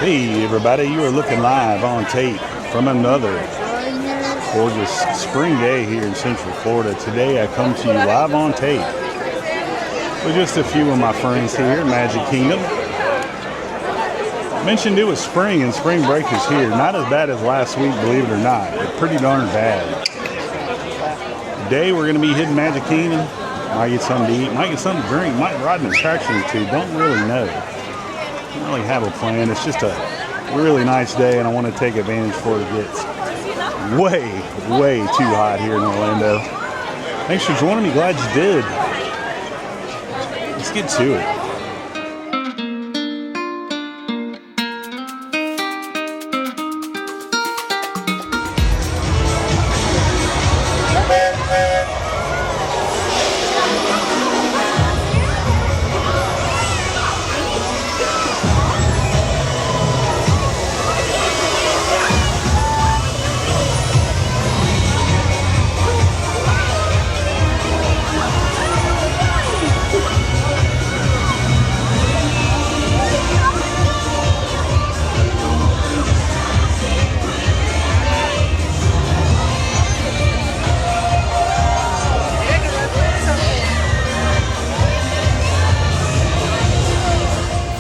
Hey everybody, you are looking live on tape from another gorgeous spring day here in Central Florida. Today I come to you live on tape with just a few of my friends here at Magic Kingdom. Mentioned it was spring and spring break is here. Not as bad as last week, believe it or not, but pretty darn bad. Today we're going to be hitting Magic Kingdom. Might get something to eat, might get something to drink, might ride an attraction or two, don't really know. Don't really have a plan. It's just a really nice day and I want to take advantage before it gets way too hot here in Orlando. Thanks for joining me, glad you did. Let's get to it.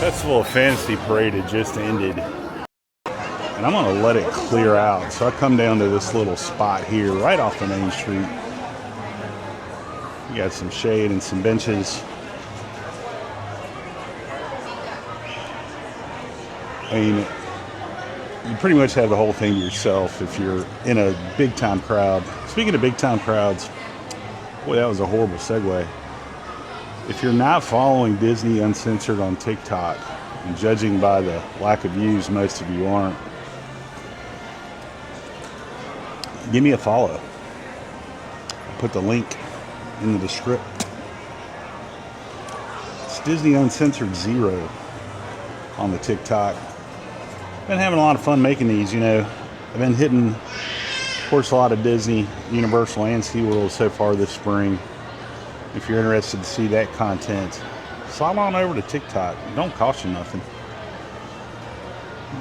Festival of Fantasy Parade had just ended and I'm going to let it clear out. So I come down to this little spot here right off the main street. You got some shade and some benches. I mean, you pretty much have the whole thing to yourself if you're in a big time crowd. Speaking of big time crowds, boy, that was a horrible segue. If you're not following Disney Uncensored on TikTok, and judging by the lack of views, most of you aren't, give me a follow. I'll put the link in the description. It's Disney Uncensored 0 on the TikTok. Been having a lot of fun making these, you know. I've been hitting, of course, a lot of Disney, Universal, and SeaWorld so far this spring. If you're interested to see that content, slide on over to TikTok. It don't cost you nothing.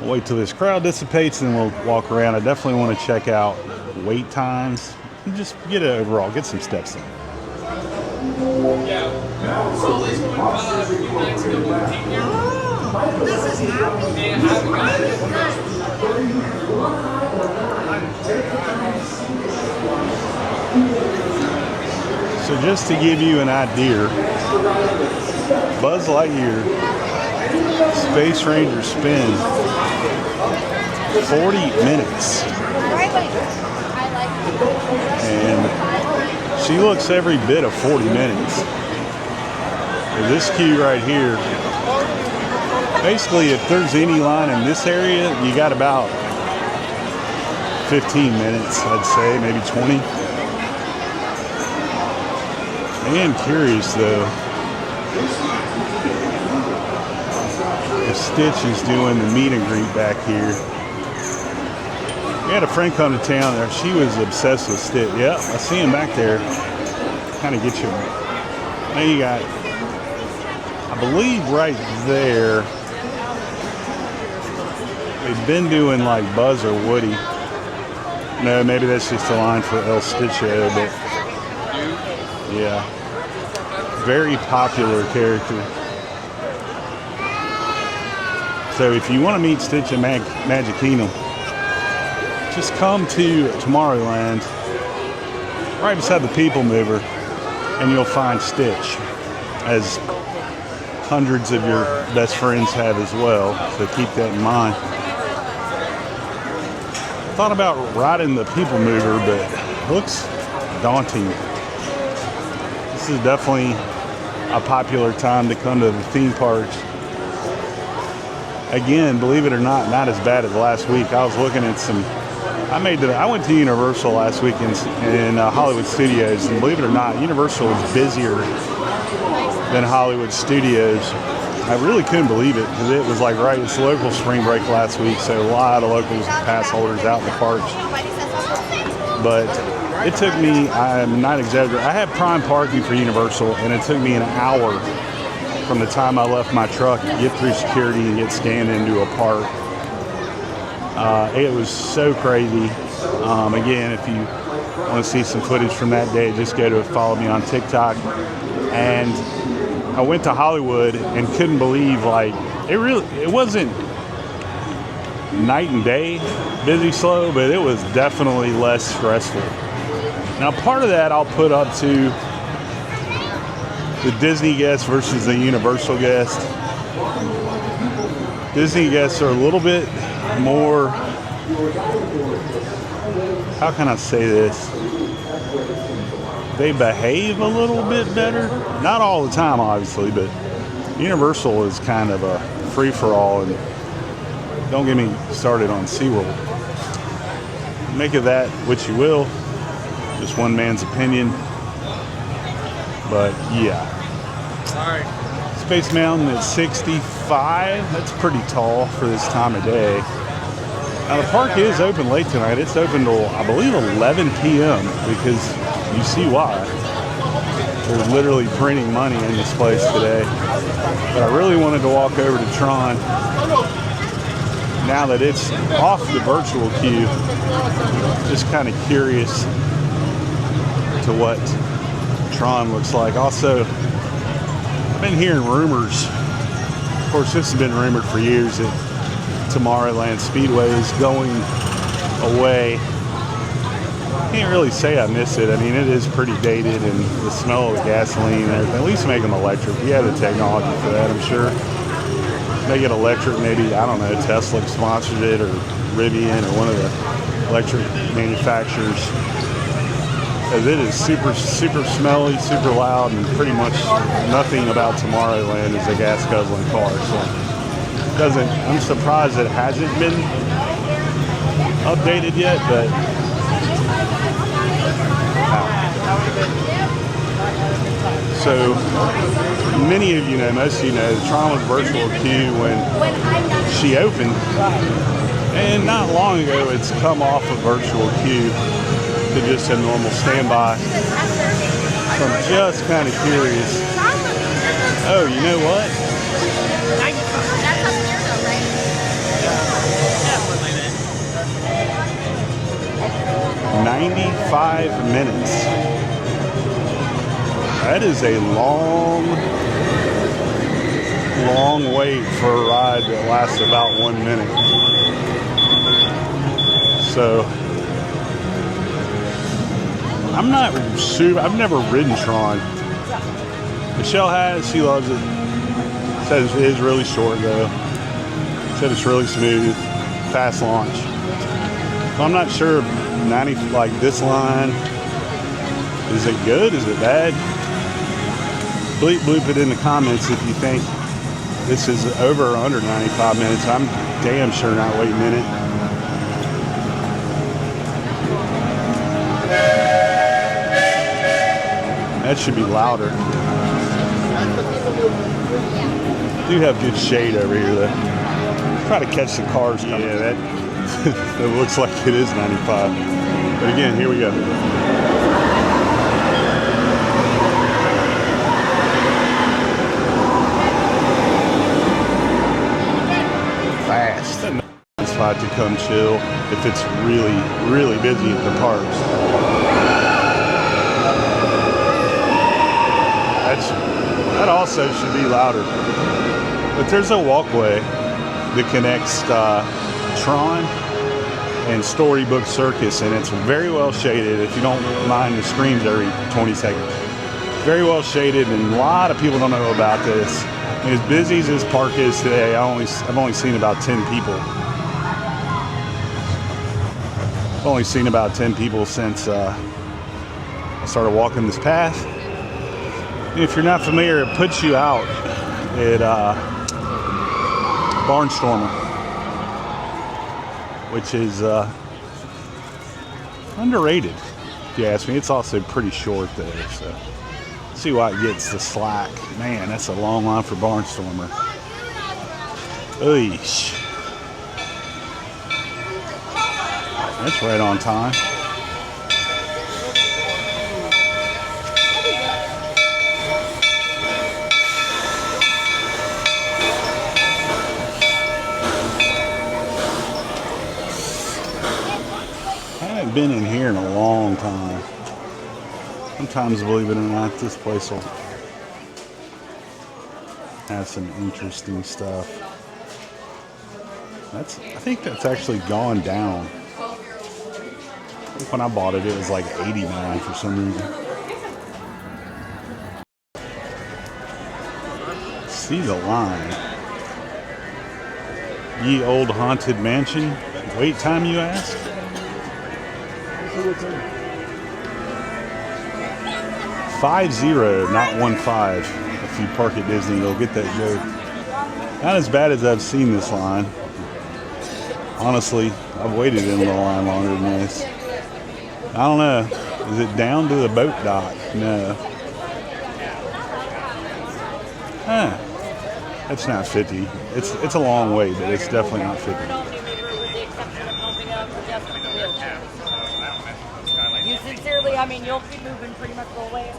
We'll wait till this crowd dissipates and then we'll walk around. I definitely want to check out wait times and just get it overall, get some steps in. So just to give you an idea, Buzz Lightyear Space Ranger spin 40 minutes. And she looks every bit of 40 minutes. And this queue right here, basically if there's any line in this area, you got about 15 minutes, I'd say, maybe 20. I am curious though if Stitch is doing the meet and greet back here. We had a friend come to town there. She was obsessed with Stitch. Yep, I see him back there. Kind of get you. Now you got, I believe right there, they've been doing like Buzz or Woody. No, maybe that's just a line for El Stitcho, but yeah, very popular character. So if you want to meet Stitch at Magic Kingdom, just come to Tomorrowland, right beside the People Mover, and you'll find Stitch, as hundreds of your best friends have as well. So keep that in mind. I thought about riding the People Mover, but it looks daunting. This is definitely a popular time to come to the theme parks. Again, believe it or not as bad as last week. I was looking at some, I went to Universal last week in Hollywood Studios, and believe it or not, Universal is busier than Hollywood Studios. I really couldn't believe it because it was like it's local spring break last week, so a lot of locals, pass holders out in the parks. But it took me, I'm not exaggerating, I had prime parking for Universal, and it took me an hour from the time I left my truck to get through security and get scanned into a park. It was so crazy. Again, if you want to see some footage from that day, just go to follow me on TikTok. And I went to Hollywood and couldn't believe, like, it wasn't night and day busy slow, but it was definitely less stressful. Now, part of that I'll put up to the Disney guests versus the Universal guests. Disney guests are a little bit more, how can I say this? They behave a little bit better. Not all the time, obviously, but Universal is kind of a free-for-all, and don't get me started on SeaWorld. Make of that what you will. Just one man's opinion. But yeah. Space Mountain at 65. That's pretty tall for this time of day. Now the park is open late tonight. It's open till, I believe, 11 p.m. because you see why. They're literally printing money in this place today. But I really wanted to walk over to Tron now that it's off the virtual queue. Just kind of curious to what Tron looks like. Also, I've been hearing rumors. Of course, this has been rumored for years that Tomorrowland Speedway is going away. Can't really say I miss it. I mean, it is pretty dated, and the smell of the gasoline and everything. At least make them electric. We have the technology for that, I'm sure. Make it electric, maybe, I don't know, Tesla sponsored it, or Rivian, or one of the electric manufacturers. As it is super, super smelly, super loud, and pretty much nothing about Tomorrowland is a gas guzzling car. So I'm surprised it hasn't been updated yet, but so many of you know, most of you know, Tron was virtual queue when she opened, and not long ago it's come off of virtual queue to just a normal standby. So I'm just kind of curious. Oh, you know what? 95 minutes. That is a long, long wait for a ride that lasts about 1 minute. So I'm not super, I've never ridden Tron. Michelle has, she loves it. Says it is really short though. Said it's really smooth, fast launch. So I'm not sure if 90, like this line, is it good, is it bad? Bloop it in the comments if you think this is over or under 95 minutes. I'm damn sure not waiting a minute. That should be louder. Do have good shade over here though. Try to catch the cars coming. Yeah, that it looks like it is 95. But again, here we go. Fast. A nice spot to come chill if it's really, really busy at the parks. That also should be louder. But there's a walkway that connects Tron and Storybook Circus, and it's very well shaded if you don't mind the screams every 20 seconds. Very well shaded, and a lot of people don't know about this. I mean, as busy as this park is today, I've only seen about 10 people. I've only seen about 10 people since I started walking this path. If you're not familiar, it puts you out at Barnstormer, which is underrated, if you ask me. It's also pretty short there, so see why it gets the slack. Man, that's a long line for Barnstormer. Eesh. That's right on time. haven't been in here in a long time. Sometimes, believe it or not, this place will have some interesting stuff. I think that's actually gone down. When I bought it, it was like 89 for some reason. See the line. Ye Old Haunted Mansion. Wait time, you ask? 50, not 15. If you park at Disney, you'll get that joke. Not as bad as I've seen this line. Honestly, I've waited in the line longer than this. I don't know. Is it down to the boat dock? No. Huh. It's not 50. It's a long way, but it's definitely not 50. You sincerely, I mean, you'll be moving pretty much the whole way.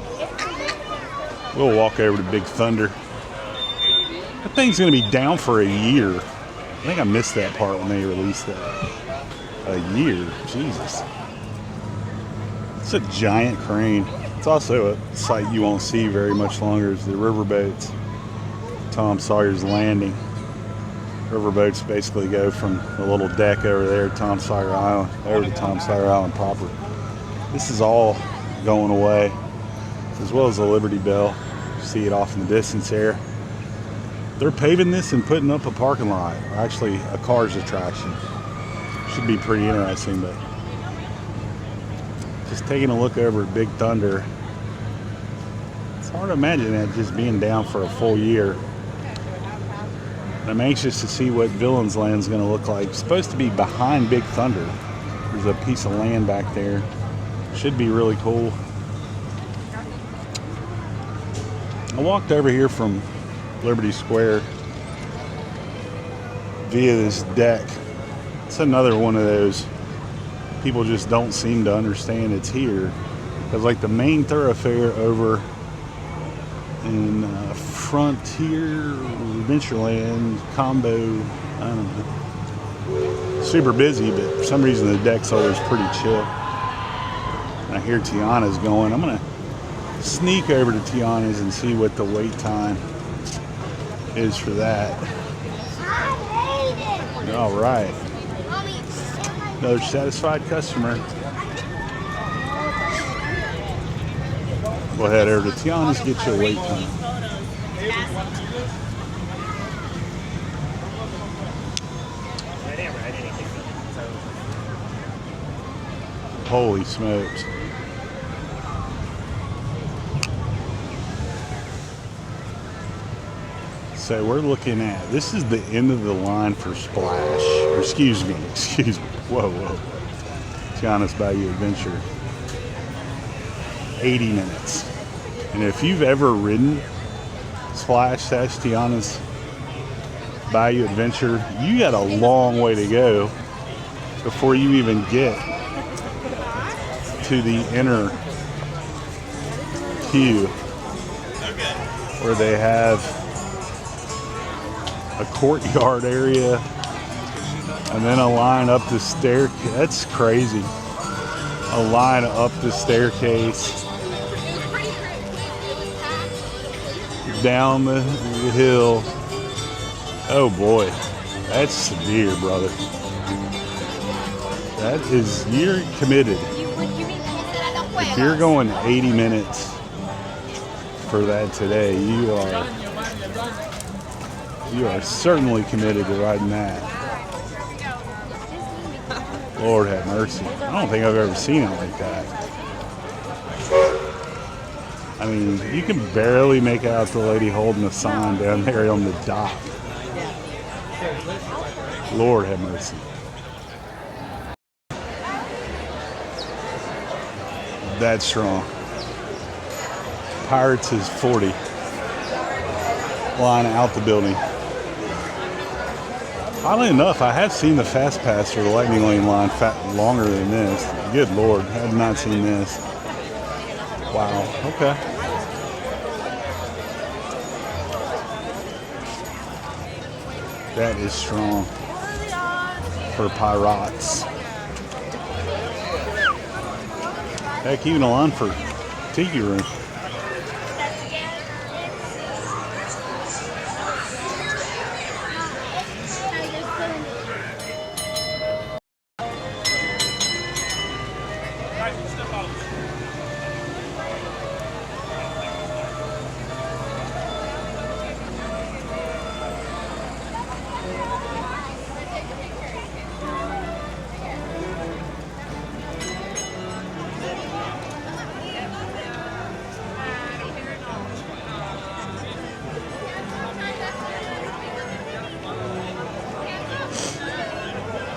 We'll walk over to Big Thunder. That thing's going to be down for a year. I think I missed that part when they released that. A year? Jesus. It's a giant crane. It's also a sight you won't see very much longer is the riverboats. Tom Sawyer's Landing. Riverboats basically go from the little deck over there at Tom Sawyer Island over to Tom Sawyer Island proper. This is all going away, as well as the Liberty Bell. You see it off in the distance there. They're paving this and putting up a parking lot, or actually a cars attraction. Should be pretty interesting, but just taking a look over at Big Thunder, it's hard to imagine that just being down for a full year. I'm anxious to see what Villains Land's going to look like. It's supposed to be behind Big Thunder. There's a piece of land back there. Should be really cool. I walked over here from Liberty Square via this deck. It's another one of those people just don't seem to understand it's here. Because like the main thoroughfare over in Frontier, Adventureland, Combo, I don't know. Super busy, but for some reason the deck's always pretty chill. I hear Tiana's going. I'm going to sneak over to Tiana's and see what the wait time is for that. All right. Another satisfied customer. Go ahead over to Tiana's, get your wait time. Holy smokes. So we're looking at, this is the end of the line for Splash. Or excuse me. Whoa. Tiana's Bayou Adventure. 80 minutes. And if you've ever ridden Splash Tiana's Bayou Adventure, you got a long way to go before you even get to the inner queue where they have a courtyard area and then a line up the staircase. That's crazy. A line up the staircase, down the hill. Oh boy, that's severe, brother. That is, you're committed. If you're going 80 minutes for that today, you are certainly committed to riding that. Lord have mercy. I don't think I've ever seen it like that. I mean, you can barely make out the lady holding the sign down there on the dock. Lord have mercy. That's strong. Pirates is 40. Line out the building. Oddly enough, I have seen the Fast Pass or the Lightning Lane line longer than this. Good Lord, I have not seen this. Wow, okay. That is strong for Pirates. Heck, even a lawn for tiki room.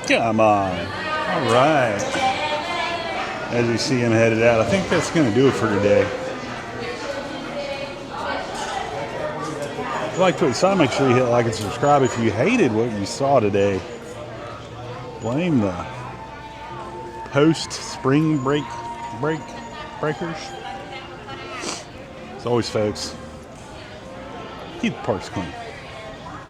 Come on. All right. As we see him headed out, I think that's going to do it for today. If you liked what you saw, make sure you hit like and subscribe. If you hated what you saw today, blame the post-spring breakers. As always, folks, keep the parks clean.